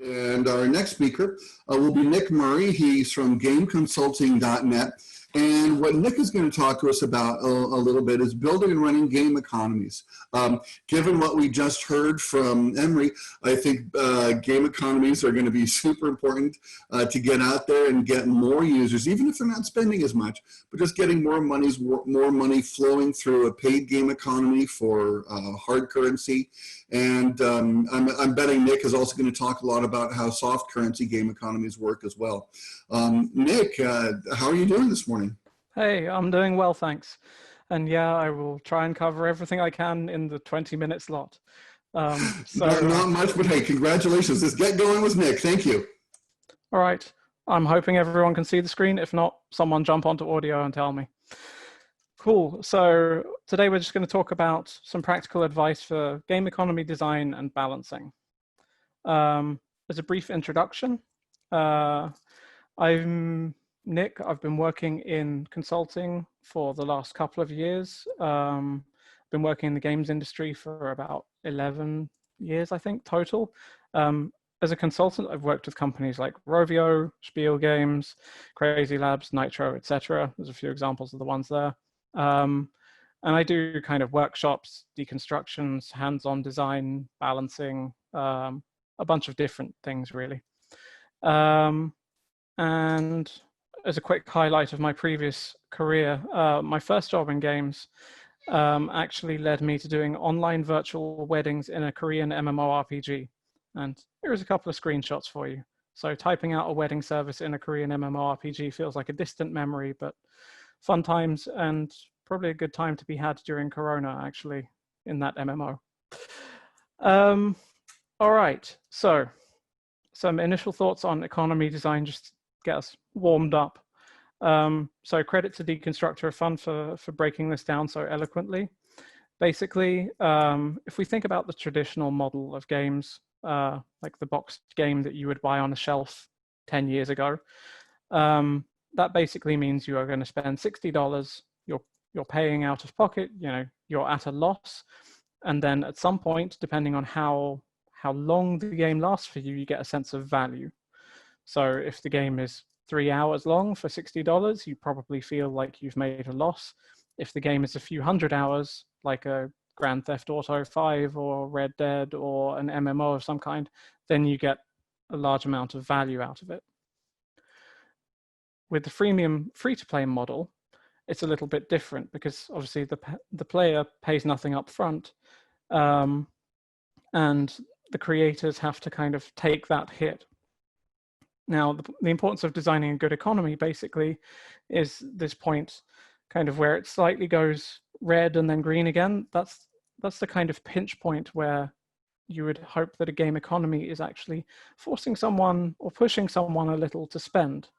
And our next speaker will be Nick Murray. He's from GameConsulting.net. And what Nick is going to talk to us about a little bit is building and running game economies. Given what we just heard from Emery, I think game economies are going to be super important to get out there and get more users, even if they're not spending as much, but just getting more money flowing through a paid game economy for hard currency. And I'm betting Nick is also going to talk a lot about how soft currency game economies work as well. Nick, how are you doing this morning? Hey, I'm doing well, thanks. And yeah, I will try and cover everything I can in the 20-minute slot. Not much, but hey, congratulations. Let's get going with Nick. Thank you. All right. I'm hoping everyone can see the screen. If not, someone jump onto audio and tell me. Cool. So today we're just going to talk about some practical advice for game economy design and balancing. As a brief introduction, I'm Nick. I've been working in consulting for the last couple of years. Been working in the games industry for about 11 years, I think, total. As a consultant, I've worked with companies like Rovio, Spiel Games, Crazy Labs, Nitro, etc. There's a few examples of the ones there. And I do kind of workshops, deconstructions, hands-on design, balancing, a bunch of different things, really. And as a quick highlight of my previous career, my first job in games actually led me to doing online virtual weddings in a Korean MMORPG. And here's a couple of screenshots for you. So typing out a wedding service in a Korean MMORPG feels like a distant memory, but fun times and probably a good time to be had during Corona, actually, in that MMO. All right, so some initial thoughts on economy design, just to get us warmed up. So credit to Deconstructor of Fun for breaking this down so eloquently. Basically, if we think about the traditional model of games, like the boxed game that you would buy on a shelf 10 years ago, that basically means you are going to spend $60. You're paying out of pocket. You know, you're at a loss, and then at some point, depending on how long the game lasts for you, you get a sense of value. So if the game is 3 hours long for $60, you probably feel like you've made a loss. If the game is a few hundred hours, like a Grand Theft Auto 5 or Red Dead or an MMO of some kind, then you get a large amount of value out of it. With the freemium free-to-play model, it's a little bit different because obviously the player pays nothing up front, and the creators have to kind of take that hit. Now, the importance of designing a good economy basically is this point kind of where it slightly goes red and then green again. That's the kind of pinch point where you would hope that a game economy is actually forcing someone or pushing someone a little to spend.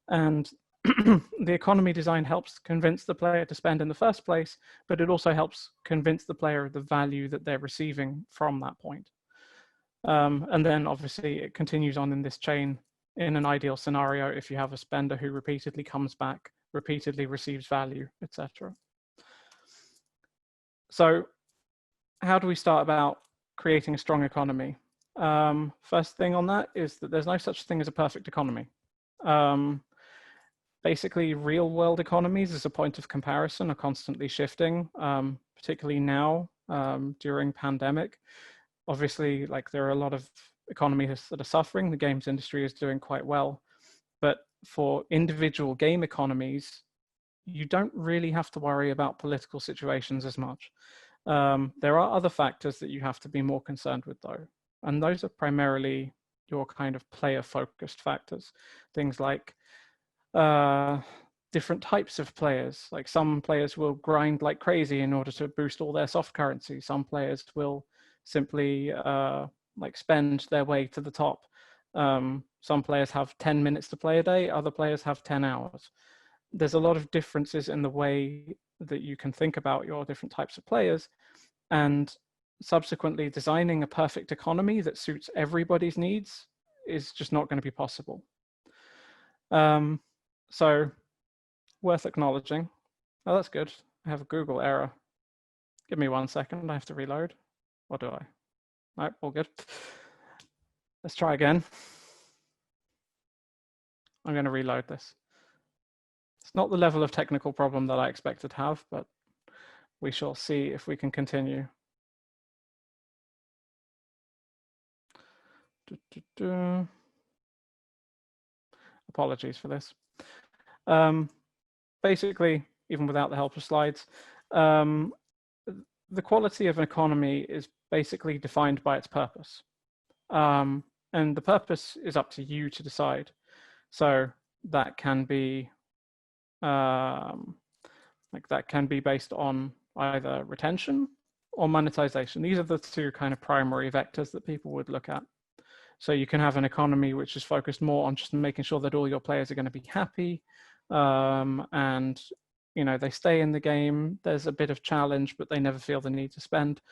And the economy design helps convince the player to spend in the first place, but it also helps convince the player of the value that they're receiving from that point. And then obviously it continues on in this chain. In an ideal scenario, if you have a spender who repeatedly comes back, repeatedly receives value, etc. So how do we start about creating a strong economy? First thing on that is that there's no such thing as a perfect economy. Basically, real world economies as a point of comparison are constantly shifting, particularly now during pandemic. Obviously, like there are a lot of economies that are suffering. The games industry is doing quite well. But for individual game economies, you don't really have to worry about political situations as much. There are other factors that you have to be more concerned with though. And those are primarily your kind of player-focused factors. Things like different types of players. Like some players will grind like crazy in order to boost all their soft currency. Some players will simply like spend their way to the top. Some players have 10 minutes to play a day, other players have 10 hours. There's a lot of differences in the way that you can think about your different types of players, and subsequently designing a perfect economy that suits everybody's needs is just not going to be possible. So worth acknowledging. Oh, that's good. I have a Google error. Give me 1 second. I have to reload. Or do I? No, all good. Let's try again. I'm going to reload this. It's not the level of technical problem that I expected to have, but we shall see if we can continue. Apologies for this. Basically, even without the help of slides, the quality of an economy is basically defined by its purpose. And the purpose is up to you to decide. So that can be based on either retention or monetization. These are the two kind of primary vectors that people would look at. So you can have an economy which is focused more on just making sure that all your players are going to be happy, and they stay in the game. There's a bit of challenge, but they never feel the need to spend.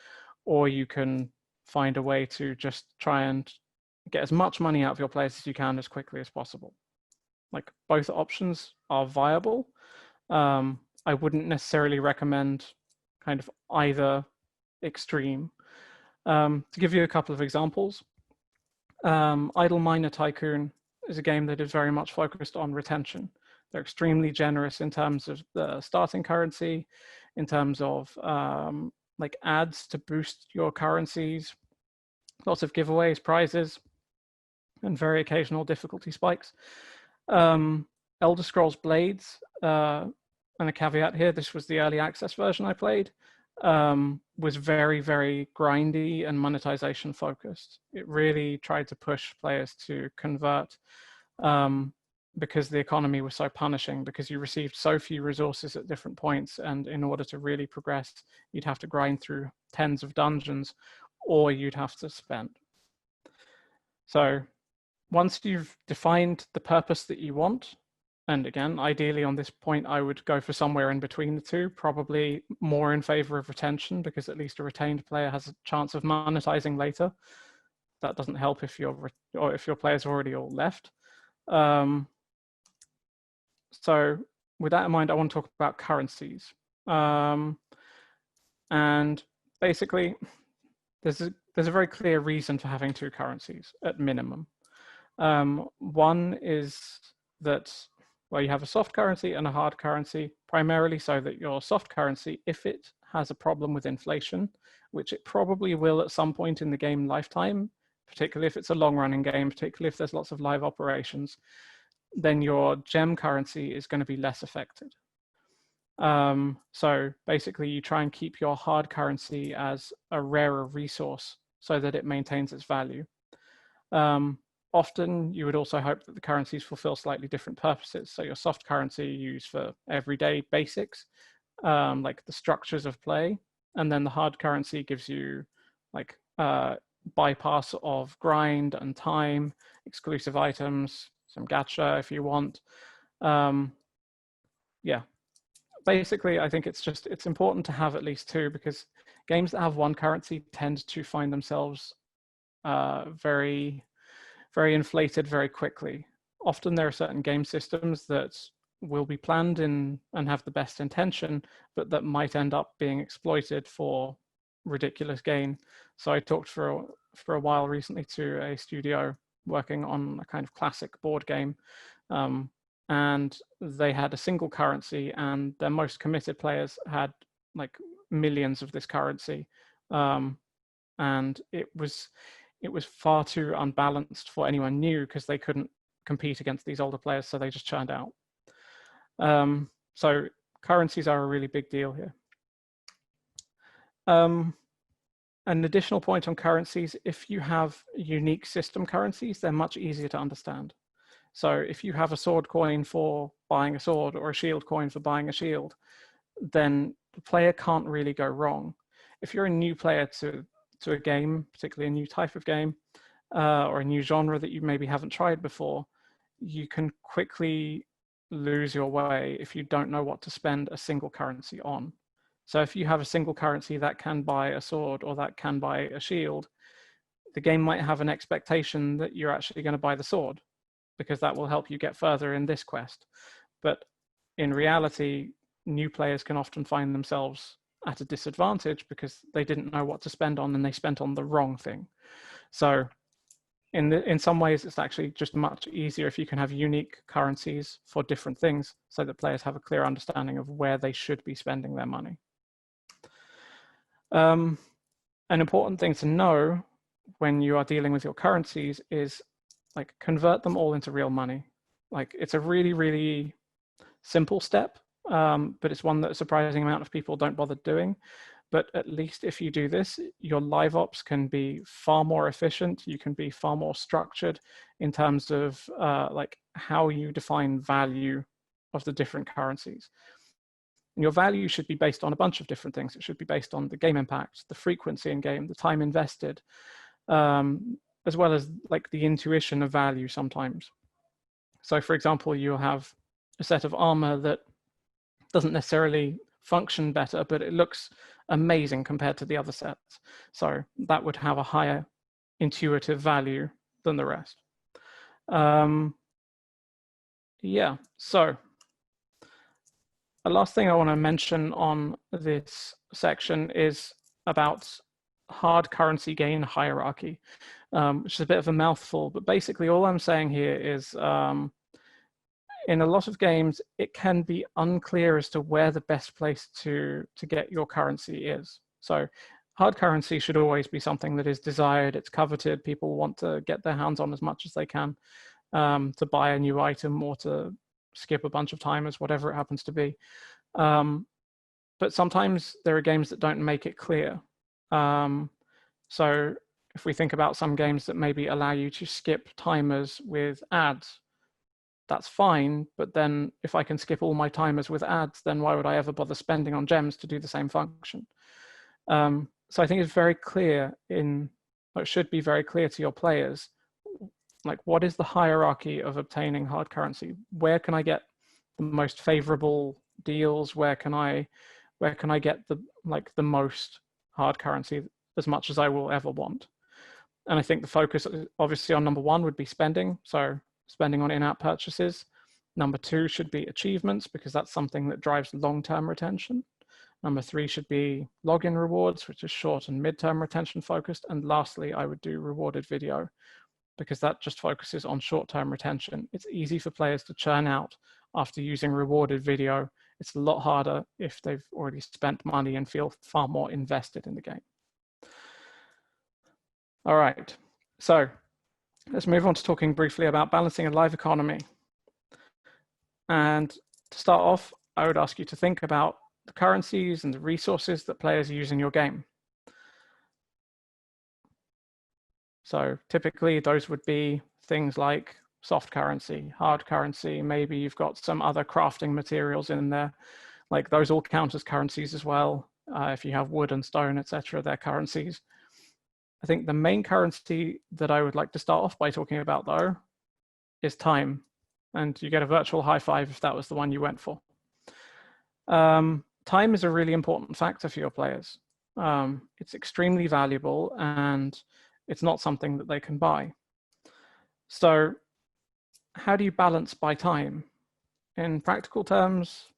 Or you can find a way to just try and get as much money out of your players as you can as quickly as possible. Like, both options are viable. I wouldn't necessarily recommend kind of either extreme. To give you a couple of examples, Idle Miner Tycoon is a game that is very much focused on retention. They're extremely generous in terms of the starting currency, in terms of like ads to boost your currencies, lots of giveaways, prizes, and very occasional difficulty spikes. Elder Scrolls Blades, and a caveat here, this was the early access version I played, was very, very grindy and monetization focused. It really tried to push players to convert, because the economy was so punishing, because you received so few resources at different points, and in order to really progress, you'd have to grind through tens of dungeons, or you'd have to spend. So once you've defined the purpose that you want, and again, ideally on this point, I would go for somewhere in between the two, probably more in favor of retention, because at least a retained player has a chance of monetizing later. That doesn't help if your players are already all left. So with that in mind, I want to talk about currencies. And basically, there's a very clear reason for having two currencies at minimum. One is that, well, you have a soft currency and a hard currency, primarily so that your soft currency, if it has a problem with inflation, which it probably will at some point in the game lifetime, particularly if it's a long-running game, particularly if there's lots of live operations, then your gem currency is going to be less affected. So basically, you try and keep your hard currency as a rarer resource so that it maintains its value. Often, you would also hope that the currencies fulfill slightly different purposes. So your soft currency you use for everyday basics, like the structures of play, and then the hard currency gives you like bypass of grind and time, exclusive items, some gacha if you want. Yeah, basically, I think it's important to have at least two, because games that have one currency tend to find themselves very, very inflated very quickly. Often there are certain game systems that will be planned in and have the best intention, but that might end up being exploited for ridiculous gain. So I talked for a while recently to a studio working on a kind of classic board game, and they had a single currency, and their most committed players had like millions of this currency, and it was far too unbalanced for anyone new, because they couldn't compete against these older players, so they just churned out. So currencies are a really big deal here. An additional point on currencies: if you have unique system currencies, they're much easier to understand. So if you have a sword coin for buying a sword, or a shield coin for buying a shield, then the player can't really go wrong. If you're a new player to a game, particularly a new type of game, or a new genre that you maybe haven't tried before, you can quickly lose your way if you don't know what to spend a single currency on. So if you have a single currency that can buy a sword or that can buy a shield, the game might have an expectation that you're actually going to buy the sword, because that will help you get further in this quest. But in reality, new players can often find themselves at a disadvantage because they didn't know what to spend on, and they spent on the wrong thing. So in some ways, it's actually just much easier if you can have unique currencies for different things so that players have a clear understanding of where they should be spending their money. An important thing to know when you are dealing with your currencies is like convert them all into real money. Like it's a really, really simple step, but it's one that a surprising amount of people don't bother doing. But at least if you do this, your live ops can be far more efficient. You can be far more structured in terms of like how you define value of the different currencies. And your value should be based on a bunch of different things. It should be based on the game impact, the frequency in game, the time invested, as well as like the intuition of value sometimes. So for example, you'll have a set of armor that doesn't necessarily function better, but it looks amazing compared to the other sets. So that would have a higher intuitive value than the rest. Yeah, so the last thing I want to mention on this section is about hard currency gain hierarchy, which is a bit of a mouthful, but basically all I'm saying here is in a lot of games, it can be unclear as to where the best place to get your currency is. So hard currency should always be something that is desired, it's coveted, people want to get their hands on as much as they can to buy a new item or to skip a bunch of timers, whatever it happens to be. But sometimes there are games that don't make it clear. So if we think about some games that maybe allow you to skip timers with ads, that's fine, but then if I can skip all my timers with ads, then why would I ever bother spending on gems to do the same function? So I think it's very clear it should be very clear to your players, like what is the hierarchy of obtaining hard currency? Where can I get the most favorable deals? Where can I get the most hard currency, as much as I will ever want? And I think the focus obviously on number one would be spending. So spending on in-app purchases. Number two should be achievements, because that's something that drives long-term retention. Number three should be login rewards, which is short and mid-term retention focused. And lastly, I would do rewarded video, because that just focuses on short-term retention. It's easy for players to churn out after using rewarded video. It's a lot harder if they've already spent money and feel far more invested in the game. All right, so let's move on to talking briefly about balancing a live economy. And to start off, I would ask you to think about the currencies and the resources that players use in your game. So typically those would be things like soft currency, hard currency, maybe you've got some other crafting materials in there. Like those all count as currencies as well. If you have wood and stone, etc., they're currencies. I think the main currency that I would like to start off by talking about, though, is time. And you get a virtual high five if that was the one you went for. Time is a really important factor for your players. It's extremely valuable, and it's not something that they can buy. So how do you balance by time? In practical terms,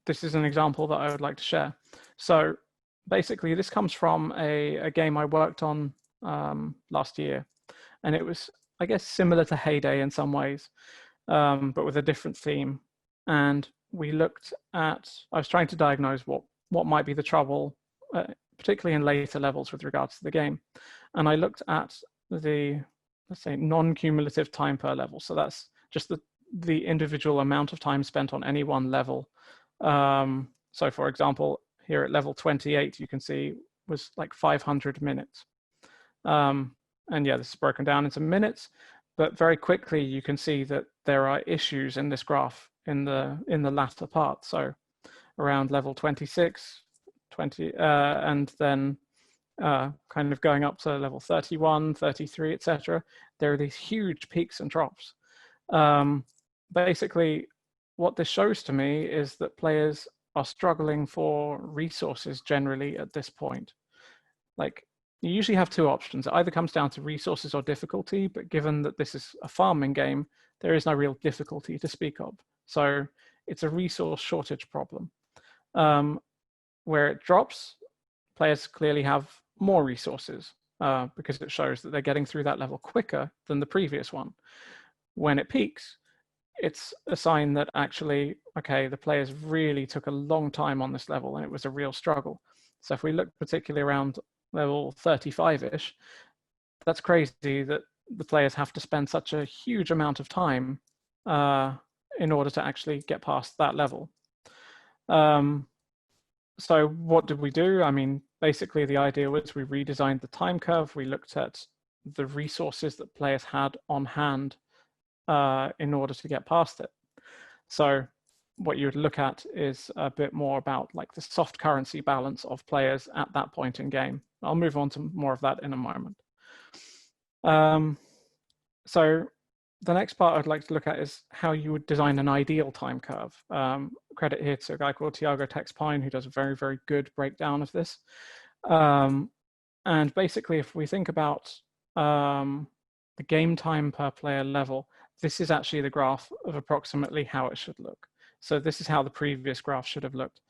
this is an example that I would like to share. So basically, this comes from a game I worked on last year, and it was, I guess, similar to Heyday in some ways, but with a different theme. And we looked at, I was trying to diagnose what might be the trouble, particularly in later levels with regards to the game. And I looked at the, let's say, non-cumulative time per level. So that's just the individual amount of time spent on any one level. So for example, here at level 28, you can see was like 500 minutes. And yeah, this is broken down into minutes, but very quickly you can see that there are issues in this graph in the latter part. So around level 26, 20, and then kind of going up to level 31, 33, etc. There are these huge peaks and drops. Basically, what this shows to me is that players are struggling for resources generally at this point. Like, you usually have two options. It either comes down to resources or difficulty, but given that this is a farming game, there is no real difficulty to speak of. So it's a resource shortage problem. Where it drops, players clearly have more resources. because it shows that they're getting through that level quicker than the previous one. When it peaks, it's a sign that actually, okay, the players really took a long time on this level and it was a real struggle. So if we look particularly around level 35-ish, that's crazy that the players have to spend such a huge amount of time in order to actually get past that level. So what did we do? I mean, basically the idea was we redesigned the time curve. We looked at the resources that players had on hand in order to get past it. So what you would look at is a bit more about like the soft currency balance of players at that point in game. I'll move on to more of that in a moment. So the next part I'd like to look at is how you would design an ideal time curve. Credit here to a guy called Thiago Tex Pine, who does a very, very good breakdown of this. And basically, if we think about the game time per player level, this is actually the graph of approximately how it should look. So this is how the previous graph should have looked.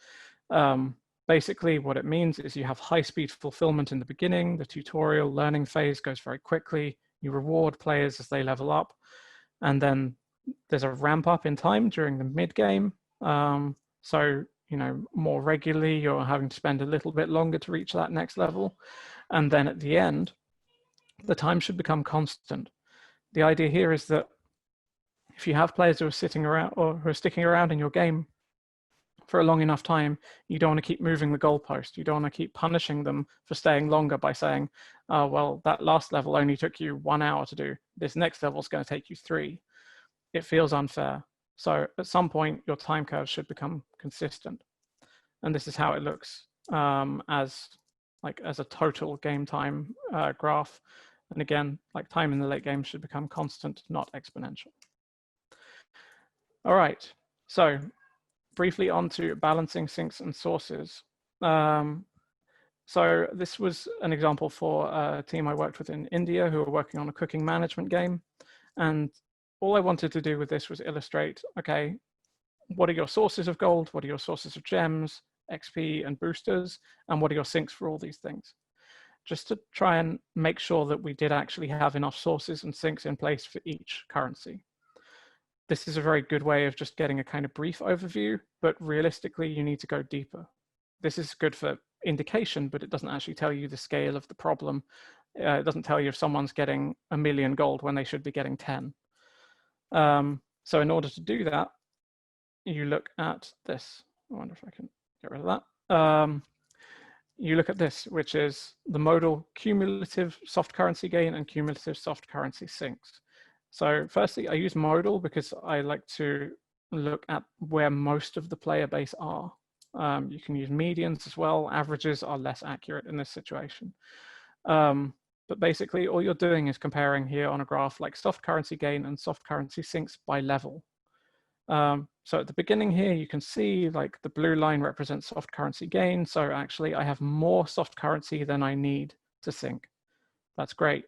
Basically, what it means is you have high-speed fulfillment in the beginning. The tutorial learning phase goes very quickly. You reward players as they level up. And then there's a ramp up in time during the mid-game. So, you know, more regularly, you're having to spend a little bit longer to reach that next level. And then at the end, the time should become constant. The idea here is that if you have players who are sitting around or who are sticking around in your game for a long enough time, you don't want to keep moving the goalpost. You don't want to keep punishing them for staying longer by saying, oh, well, that last level only took you 1 hour to do. This next level is going to take you 3. It feels unfair. So at some point, your time curve should become consistent. And this is how it looks as a total game time graph. And again, like time in the late game should become constant, not exponential. All right, so briefly on to balancing sinks and sources. So this was an example for a team I worked with in India who were working on a cooking management game. And all I wanted to do with this was illustrate, okay, what are your sources of gold? What are your sources of gems, XP and boosters? And what are your sinks for all these things? Just to try and make sure that we did actually have enough sources and sinks in place for each currency. This is a very good way of just getting a kind of brief overview, but realistically, you need to go deeper. This is good for indication, but it doesn't actually tell you the scale of the problem. It doesn't tell you if someone's getting 1 million gold when they should be getting 10. So in order to do that, you look at this. I wonder if I can get rid of that. You look at this, which is the modal cumulative soft currency gain and cumulative soft currency sinks. So firstly, I use modal because I like to look at where most of the player base are. You can use medians as well. Averages are less accurate in this situation. But basically, all you're doing is comparing here on a graph like soft currency gain and soft currency sinks by level. So at the beginning here, you can see like the blue line represents soft currency gain. So actually, I have more soft currency than I need to sink. That's great.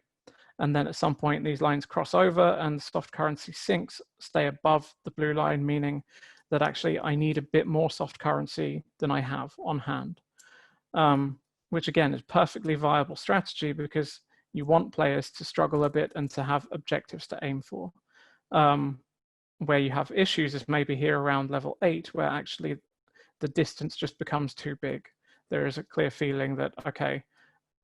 And then at some point, these lines cross over and soft currency sinks stay above the blue line, meaning that actually I need a bit more soft currency than I have on hand, which again is perfectly viable strategy because you want players to struggle a bit and to have objectives to aim for. Where you have issues is maybe here around level 8, where actually the distance just becomes too big. There is a clear feeling that, okay,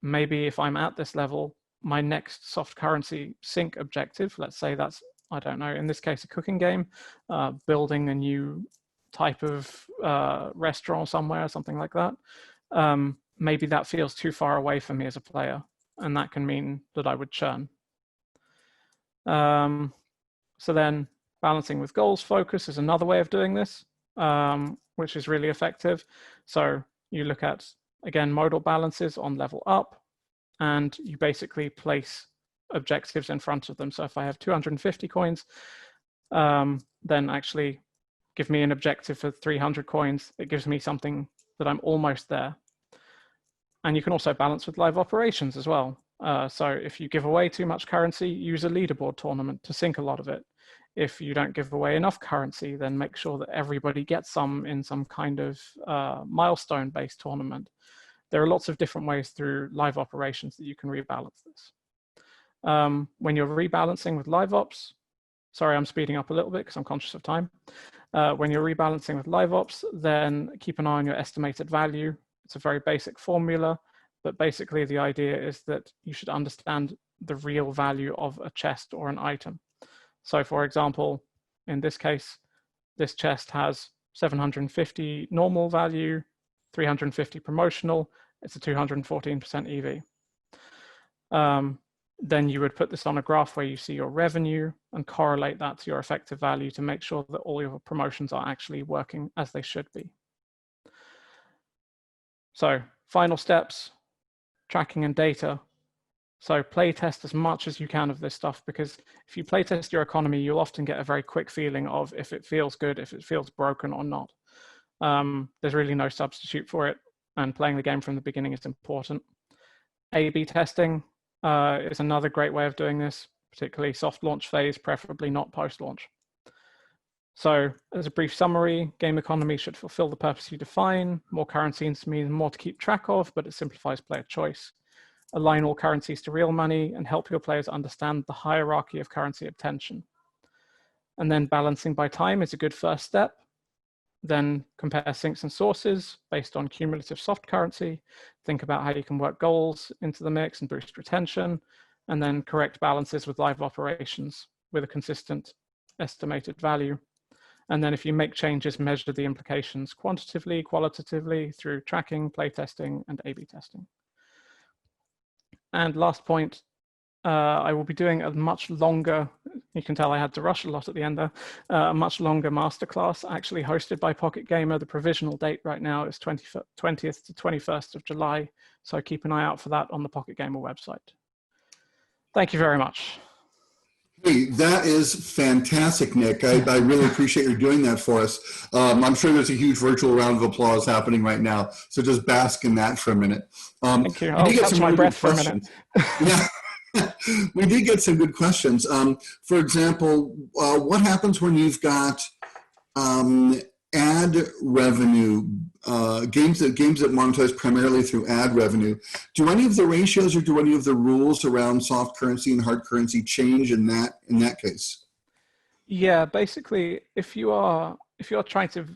maybe if I'm at this level, my next soft currency sink objective, let's say that's, I don't know, in this case, a cooking game, building a new type of restaurant somewhere, something like that. Maybe that feels too far away for me as a player, and that can mean that I would churn. So then balancing with goals focus is another way of doing this, which is really effective. So you look at, again, modal balances on level up, and you basically place objectives in front of them. So if I have 250 coins, then actually give me an objective for 300 coins. It gives me something that I'm almost there. And you can also balance with live operations as well. So if you give away too much currency, use a leaderboard tournament to sink a lot of it. If you don't give away enough currency, then make sure that everybody gets some in some kind of milestone-based tournament. there are lots of different ways through live operations that you can rebalance this. When you're rebalancing with live ops, sorry, I'm speeding up a little bit because I'm conscious of time. When you're rebalancing with live ops, then keep an eye on your estimated value. It's a very basic formula, but basically the idea is that you should understand the real value of a chest or an item. So for example, in this case, this chest has 750 normal value, 350 promotional, it's a 214% EV. Then you would put this on a graph where you see your revenue and correlate that to your effective value to make sure that all your promotions are actually working as they should be. So final steps, tracking and data. So play test as much as you can of this stuff, because if you play test your economy, you'll often get a very quick feeling of if it feels good, if it feels broken or not. There's really no substitute for it, and playing the game from the beginning is important. A/B testing is another great way of doing this, particularly soft launch phase, preferably not post-launch. So as a brief summary, game economy should fulfill the purpose you define. More currencies means more to keep track of, but it simplifies player choice. Align all currencies to real money and help your players understand the hierarchy of currency obtention. And then balancing by time is a good first step. Then compare sinks and sources based on cumulative soft currency. Think about how you can work goals into the mix and boost retention, and then correct balances with live operations with a consistent estimated value. And then if you make changes, measure the implications quantitatively, qualitatively through tracking, playtesting, and A/B testing. And last point, I will be doing a much longer, you can tell I had to rush a lot at the end there, a much longer masterclass actually hosted by Pocket Gamer. The provisional date right now is 20th to 21st of July. So keep an eye out for that on the Pocket Gamer website. Thank you very much. Hey, that is fantastic, Nick. I really appreciate you doing that for us. I'm sure there's a huge virtual round of applause happening right now. So just bask in that for a minute. Thank you. I'll catch my breath for a minute. Yeah. We did get some good questions. For example, what happens when you've got ad revenue, games that monetize primarily through ad revenue? Do any of the ratios or do any of the rules around soft currency and hard currency change in that case? Yeah, basically, if you're trying to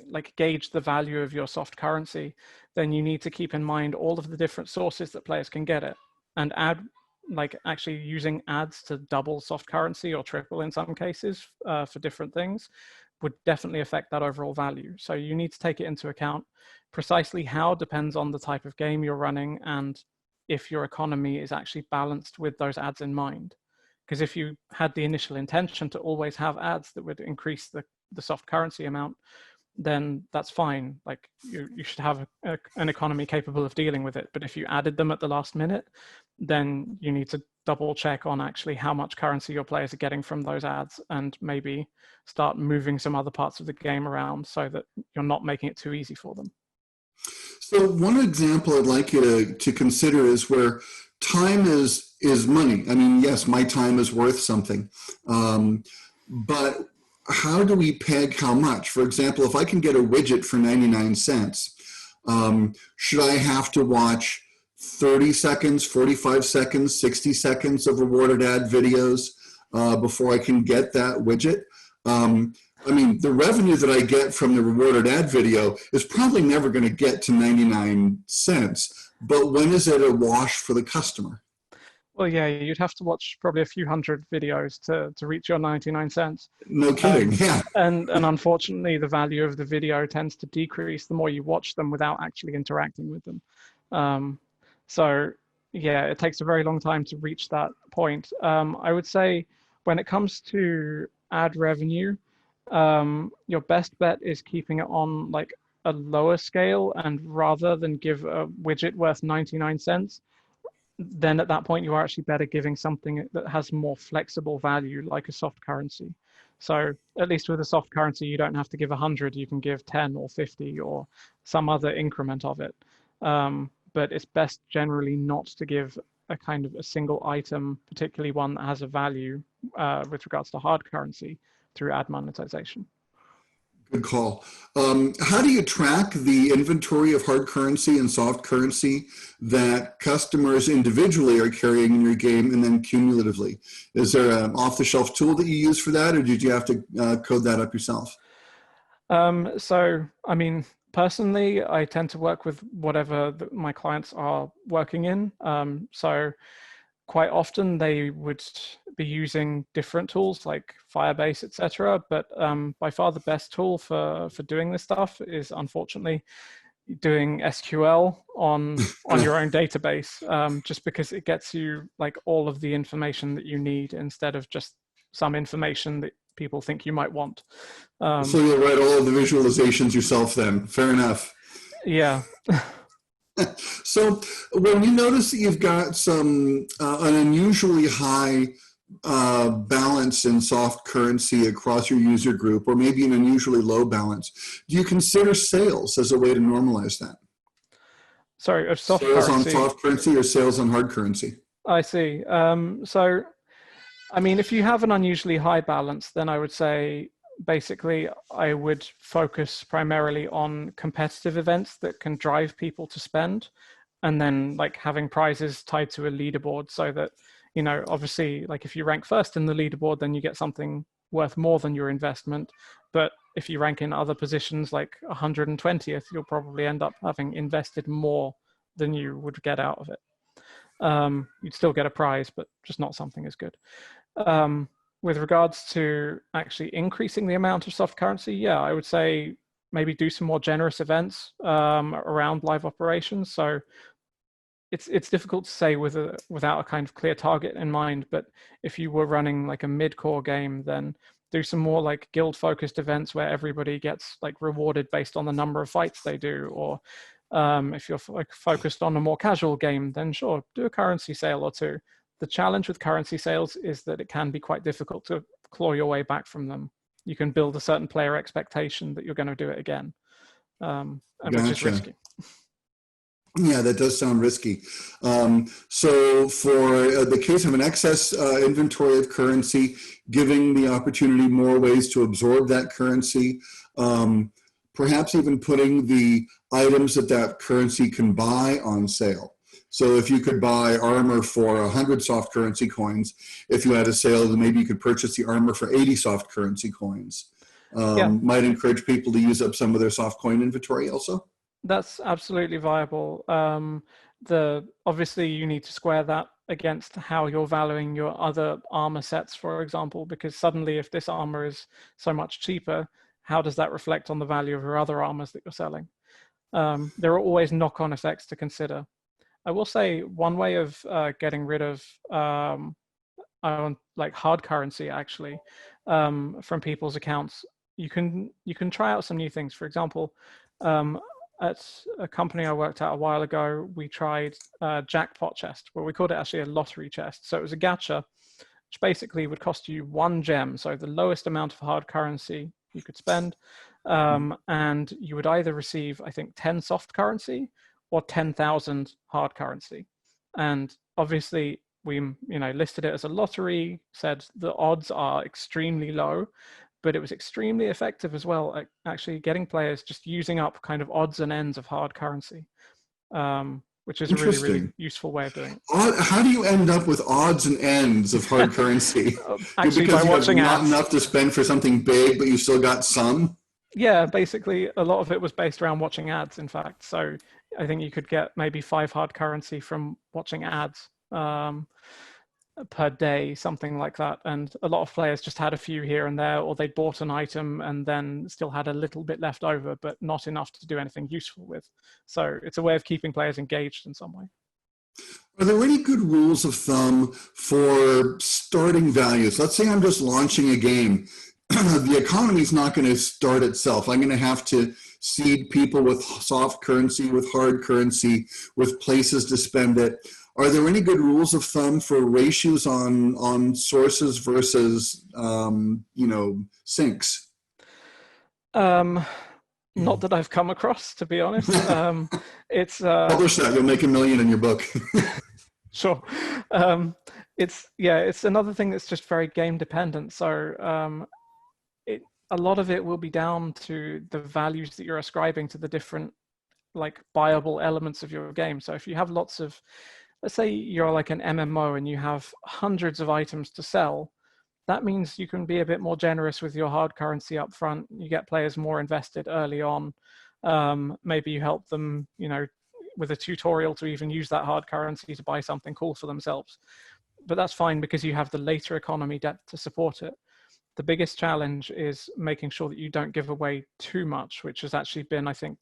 like gauge the value of your soft currency, then you need to keep in mind all of the different sources that players can get it, and actually using ads to double soft currency or triple in some cases for different things would definitely affect that overall value. So you need to take it into account. Precisely how depends on the type of game you're running and if your economy is actually balanced with those ads in mind. Because if you had the initial intention to always have ads that would increase the soft currency amount, then that's fine. Like you should have an economy capable of dealing with it. But if you added them at the last minute, then you need to double check on actually how much currency your players are getting from those ads and maybe start moving some other parts of the game around so that you're not making it too easy for them. So one example I'd like you to consider is where time is money. I mean, yes, my time is worth something, but how do we peg how much? For example, if I can get a widget for 99 cents, should I have to watch 30 seconds, 45 seconds, 60 seconds of rewarded ad videos before I can get that widget? I mean, the revenue that I get from the rewarded ad video is probably never going to get to 99 cents, but when is it a wash for the customer? Well, yeah, you'd have to watch probably a few hundred videos to reach your 99 cents. No kidding, yeah. And unfortunately, the value of the video tends to decrease the more you watch them without actually interacting with them. So yeah, it takes a very long time to reach that point. I would say when it comes to ad revenue, your best bet is keeping it on like a lower scale, and rather than give a widget worth 99 cents, then at that point you are actually better giving something that has more flexible value, like a soft currency. So at least with a soft currency, you don't have to give 100, you can give 10 or 50 or some other increment of it. But it's best generally not to give a kind of a single item, particularly one that has a value with regards to hard currency through ad monetization. Good call. How do you track the inventory of hard currency and soft currency that customers individually are carrying in your game and then cumulatively? Is there an off-the-shelf tool that you use for that, or did you have to code that up yourself? So, I mean, personally, I tend to work with whatever my clients are working in. So quite often they would be using different tools like Firebase, etc. But by far the best tool for doing this stuff is unfortunately doing SQL on your own database, just because it gets you like all of the information that you need instead of just some information that people think you might want. So you'll write all of the visualizations yourself then. Fair enough. Yeah. So when you notice that you've got an unusually high balance in soft currency across your user group, or maybe an unusually low balance, do you consider sales as a way to normalize that? Sorry, of soft Sales currency. on soft currency or sales on hard currency? I see. So, I mean, if you have an unusually high balance, then I would say basically I would focus primarily on competitive events that can drive people to spend, and then like having prizes tied to a leaderboard so that, you know, obviously like if you rank first in the leaderboard, then you get something worth more than your investment. But if you rank in other positions like 120th, you'll probably end up having invested more than you would get out of it. You'd still get a prize, but just not something as good. With regards to actually increasing the amount of soft currency, yeah, I would say maybe do some more generous events around live operations. So it's difficult to say without a kind of clear target in mind. But if you were running like a mid-core game, then do some more like guild-focused events where everybody gets like rewarded based on the number of fights they do. Or if you're like focused on a more casual game, then sure, do a currency sale or two. The challenge with currency sales is that it can be quite difficult to claw your way back from them. You can build a certain player expectation that you're going to do it again, and which is risky. Yeah, that does sound risky. So for the case of an excess inventory of currency, giving the opportunity more ways to absorb that currency, perhaps even putting the items that that currency can buy on sale. So if you could buy armor for 100 soft currency coins, if you had a sale, then maybe you could purchase the armor for 80 soft currency coins. Might encourage people to use up some of their soft coin inventory also. That's absolutely viable. Obviously you need to square that against how you're valuing your other armor sets, for example, because suddenly if this armor is so much cheaper, how does that reflect on the value of your other armors that you're selling? There are always knock-on effects to consider. I will say one way of getting rid of like hard currency actually from people's accounts, you can try out some new things. For example, at a company I worked at a while ago, we tried jackpot chest, where we called it actually a lottery chest. So it was a gacha, which basically would cost you 1 gem, so the lowest amount of hard currency you could spend, and you would either receive, I think, 10 soft currency or 10,000 hard currency. And obviously we listed it as a lottery, said the odds are extremely low, but it was extremely effective as well at actually getting players just using up kind of odds and ends of hard currency, which is a really, really useful way of doing it. How do you end up with odds and ends of hard currency? Actually, because by watching not ads. Enough to spend for something big, but you still got some? Yeah, basically a lot of it was based around watching ads, in fact. So I think you could get maybe 5 hard currency from watching ads per day, something like that. And a lot of players just had a few here and there, or they bought an item and then still had a little bit left over, but not enough to do anything useful with. So it's a way of keeping players engaged in some way. Are there any good rules of thumb for starting values? Let's say I'm just launching a game. The economy is not going to start itself. I'm going to have to seed people with soft currency, with hard currency, with places to spend it. Are there any good rules of thumb for ratios on sources versus sinks? Not that I've come across, to be honest. It's publish that. You'll make $1 million in your book. Sure. It's another thing that's just very game dependent. So a lot of it will be down to the values that you're ascribing to the different like buyable elements of your game. So if you have lots of, let's say you're like an MMO and you have hundreds of items to sell, that means you can be a bit more generous with your hard currency up front. You get players more invested early on. Maybe you help them, you know, with a tutorial to even use that hard currency to buy something cool for themselves. But that's fine because you have the later economy debt to support it. The biggest challenge is making sure that you don't give away too much, which has actually been, I think,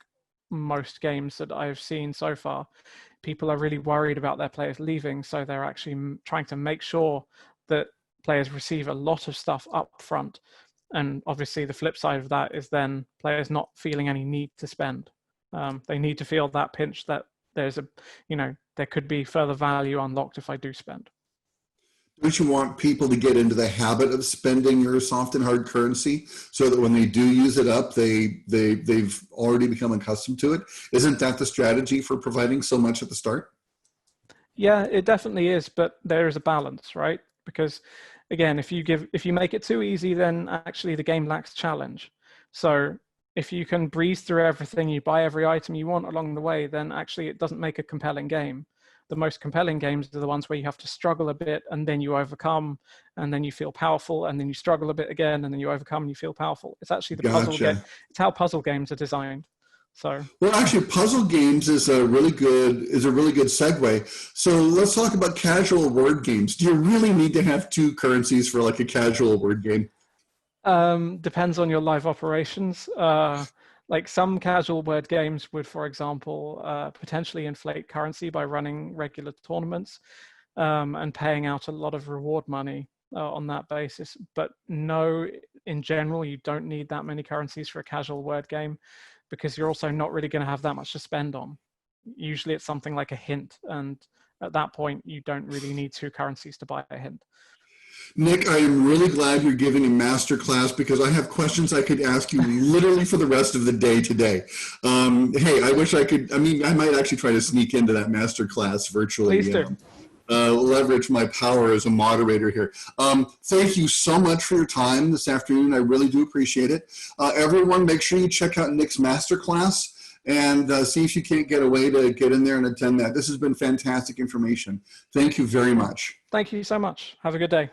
most games that I've seen so far. People are really worried about their players leaving, so they're actually trying to make sure that players receive a lot of stuff up front. And obviously the flip side of that is then players not feeling any need to spend. They need to feel that pinch that there's a, you know, there could be further value unlocked if I do spend. Don't you want people to get into the habit of spending your soft and hard currency so that when they do use it up, they've already become accustomed to it? Isn't that the strategy for providing so much at the start? Yeah, it definitely is, but there is a balance, right? Because again, if you make it too easy, then actually the game lacks challenge. So if you can breeze through everything, you buy every item you want along the way, then actually it doesn't make a compelling game. The most compelling games are the ones where you have to struggle a bit and then you overcome and then you feel powerful and then you struggle a bit again and then you overcome and you feel powerful. It's actually the puzzle game. It's how puzzle games are designed. So well, actually, puzzle games is a really good segue. So let's talk about casual word games. Do you really need to have two currencies for like a casual word game? Depends on your live operations. Like some casual word games would, for example, potentially inflate currency by running regular tournaments and paying out a lot of reward money on that basis. But no, in general, you don't need that many currencies for a casual word game because you're also not really going to have that much to spend on. Usually it's something like a hint. And at that point, you don't really need two currencies to buy a hint. Nick, I am really glad you're giving a master class because I have questions I could ask you literally for the rest of the day today. Hey, I wish I could, I mean, I might actually try to sneak into that master class virtually. Please do. Leverage my power as a moderator here. Thank you so much for your time this afternoon. I really do appreciate it. Everyone, make sure you check out Nick's masterclass and see if you can't get a way to get in there and attend that. This has been fantastic information. Thank you very much. Thank you so much. Have a good day.